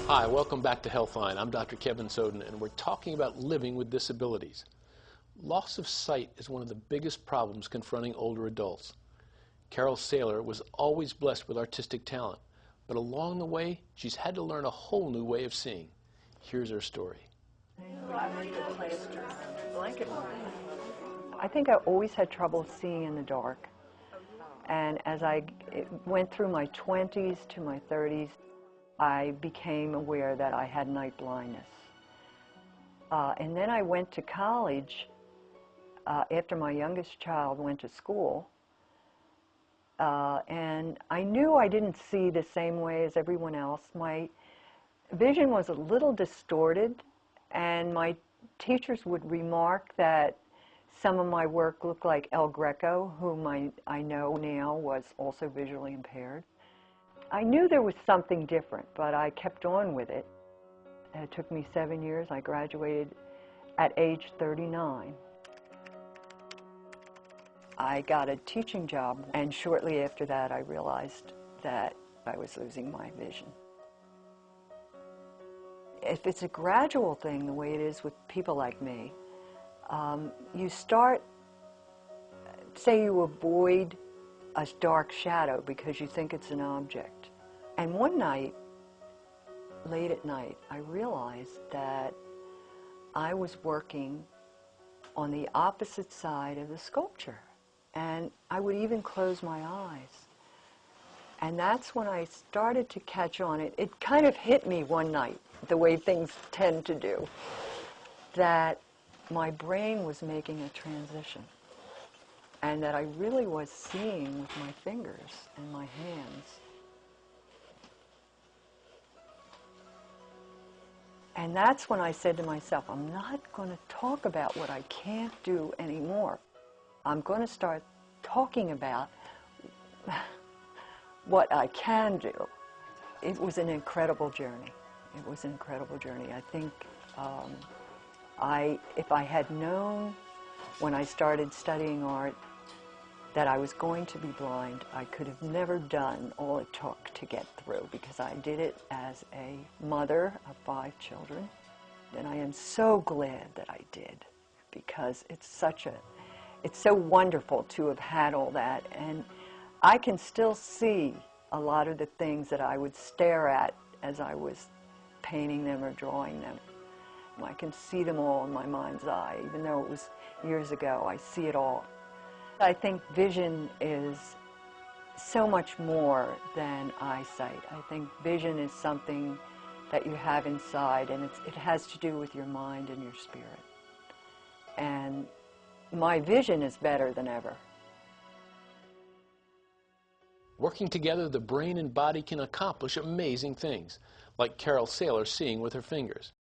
Hi, welcome back to Healthline. I'm Dr. Kevin Soden, and we're talking about living with disabilities. Loss of sight is one of the biggest problems confronting older adults. Carol Saylor was always blessed with artistic talent, but along the way, she's had to learn a whole new way of seeing. Here's her story. I think I always had trouble seeing in the dark. And as I went through my 20s to my 30s, I became aware that I had night blindness. And then I went to college after my youngest child went to school. And I knew I didn't see the same way as everyone else. My vision was a little distorted, and my teachers would remark that some of my work looked like El Greco, whom I know now was also visually impaired. I knew there was something different, but I kept on with it. It took me 7 years. I graduated at age 39. I got a teaching job, and shortly after that I realized that I was losing my vision. If it's a gradual thing, the way it is with people like me, you start, say you avoid a dark shadow because you think it's an object. And one night, late at night, I realized that I was working on the opposite side of the sculpture. And I would even close my eyes. And that's when I started to catch on. It kind of hit me one night, the way things tend to do, that my brain was making a transition, and that I really was seeing with my fingers and my hands. And that's when I said to myself, I'm not going to talk about what I can't do anymore. I'm going to start talking about what I can do. It was an incredible journey. It was an incredible journey. I think if I had known when I started studying art that I was going to be blind, I could have never done all it took to get through, because I did it as a mother of 5 children. And I am so glad that I did, because it's so wonderful to have had all that. And I can still see a lot of the things that I would stare at as I was painting them or drawing them. I can see them all in my mind's eye. Even though it was years ago, I see it all. I think vision is so much more than eyesight. I think vision is something that you have inside, and it has to do with your mind and your spirit. And my vision is better than ever. Working together, the brain and body can accomplish amazing things, like Carol Saylor seeing with her fingers.